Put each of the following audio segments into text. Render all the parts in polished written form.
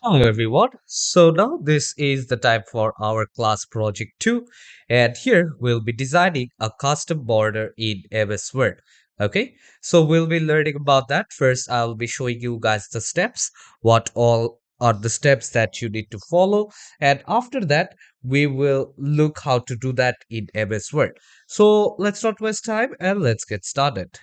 Hello everyone. So now this is the time for our class project 2, and here we'll be designing a custom border in MS Word. Okay, so we'll be learning about that. First, I'll be showing you guys the steps, what all are the steps that you need to follow, and after that we will look how to do that in MS Word. So let's not waste time and let's get started.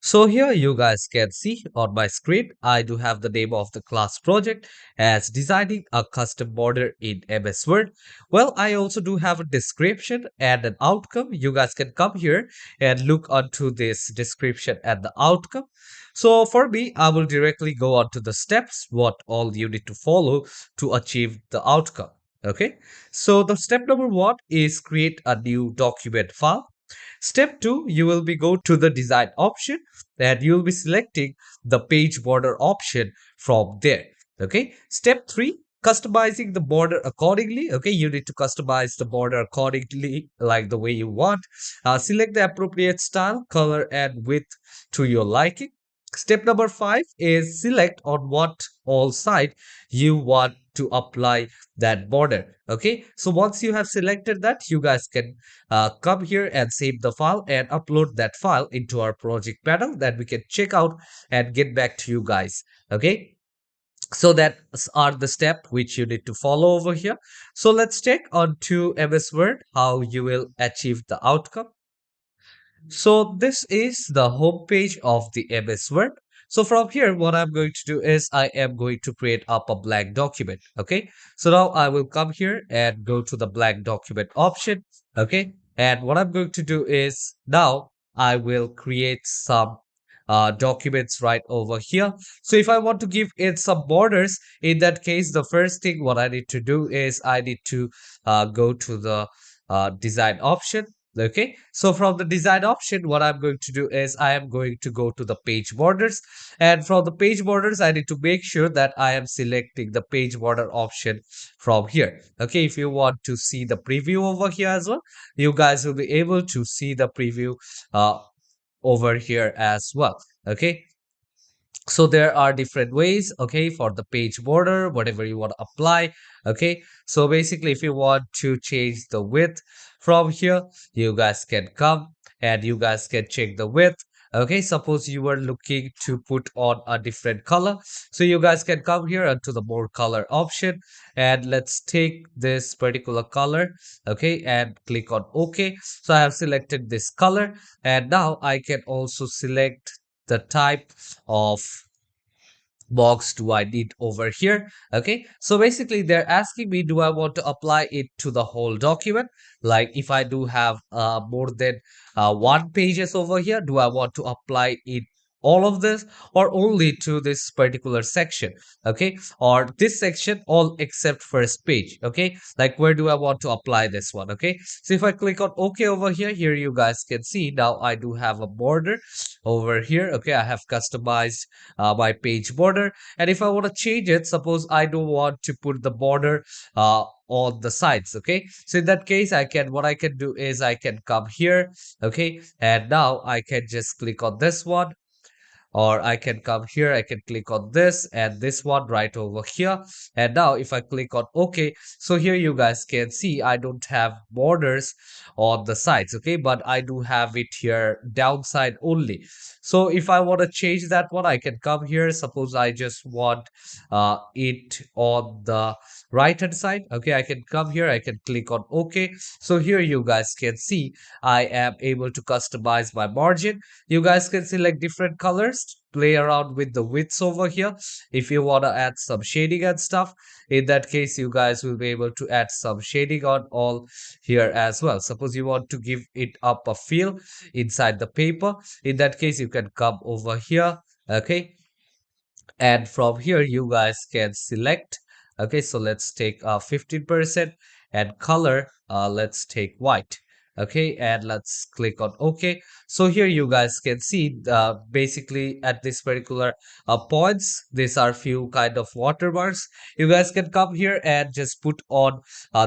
So here you guys can see on my screen, I do have the name of the class project as designing a custom border in MS Word. Well, I also do have a description and an outcome. You guys can come here and look onto this description and the outcome. So for me, I will directly go on to the steps, what all you need to follow to achieve the outcome. Okay, so the step number one is create a new document file. Step 2, you will be go to the design option and you will be selecting the page border option from there. Okay. Step 3, customizing the border accordingly. Okay. You need to customize the border accordingly like the way you want. Select the appropriate style, color and width to your liking. Step number 5 is select on what all side you want to apply that border. Okay. So once you have selected that, you guys can come here and save the file and upload that file into our project panel that we can check out and get back to you guys. Okay, so that are the step which you need to follow over here. So let's check on to MS Word how you will achieve the outcome. So this is the home page of the MS Word. So from here, what I'm going to do is I am going to create up a blank document. Okay. So now I will come here and go to the blank document option. Okay. And what I'm going to do is now I will create some documents right over here. So if I want to give it some borders, in that case, the first thing what I need to do is I need to go to the design option. Okay, so from the design option, what I'm going to do is I am going to go to the page borders, and from the page borders, I need to make sure that I am selecting the page border option from here. Okay, if you want to see the preview over here as well, you guys will be able to see the preview uh, over here as well. Okay, so there are different ways, okay, for the page border, whatever you want to apply. Okay, so basically if you want to change the width from here, you guys can come and you guys can check the width. Okay, suppose you were looking to put on a different color, so you guys can come here onto the more color option and let's take this particular color. Okay, and click on OK. So I have selected this color and now I can also select the type of box do I need over here. Okay, so basically they're asking me, do I want to apply it to the whole document? Like if I do have more than one pages over here, do I want to apply it all of this or only to this particular section? Okay, or this section all except first page. Okay, like where do I want to apply this one? Okay, so if I click on OK over here, here you guys can see now I do have a border over here. Okay, I have customized my page border, and if I want to change it, suppose I don't want to put the border on the sides. Okay, so in that case, I can what I can do is I can come here. Okay, and now I can just click on this one, or I can come here, I can click on this and this one right over here. And now if I click on OK, so here you guys can see I don't have borders on the sides. Okay, but I do have it here downside only. So if I want to change that one, I can come here. Suppose I just want it on the right hand side. Okay, I can come here, I can click on OK. So here you guys can see I am able to customize my margin. You guys can select different colors, play around with the widths over here. If you want to add some shading and stuff, in that case you guys will be able to add some shading on all here as well. Suppose you want to give it up a feel inside the paper, in that case you can come over here. Okay, and from here you guys can select. Okay, so let's take 15% and color, let's take white. Okay, and let's click on OK. So here you guys can see basically at this particular points, these are few kind of watermarks. You guys can come here and just put on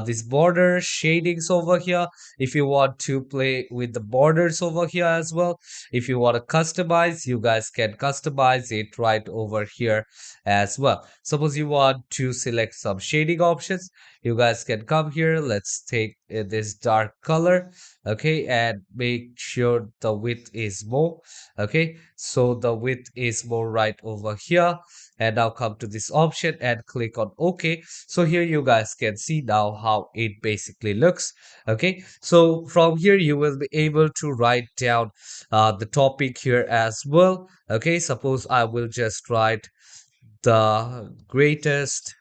this border shadings over here. If you want to play with the borders over here as well, if you want to customize, you guys can customize it right over here as well. Suppose you want to select some shading options, you guys can come here. Let's take this dark color, okay, and make sure the width is more. Okay, so the width is more right over here, and now come to this option and click on OK. So here you guys can see now how it basically looks. Okay, so from here you will be able to write down the topic here as well. Okay, suppose I will just write the greatest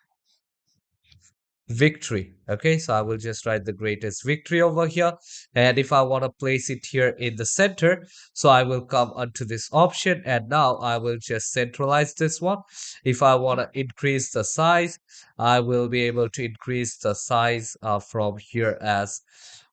victory. Okay, so I will just write the greatest victory over here, and if I want to place it here in the center, so I will come onto this option, and now I will just centralize this one. If I want to increase the size, I will be able to increase the size from here as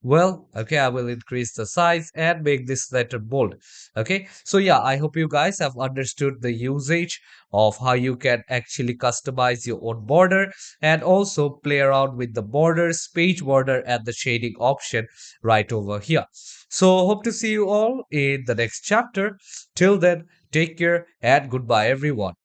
well. Okay, I will increase the size and make this letter bold. Okay, so yeah, I hope you guys have understood the usage of how you can actually customize your own border and also play around with the borders, page border, and the shading option right over here. So hope to see you all in the next chapter. Till then, take care and goodbye everyone.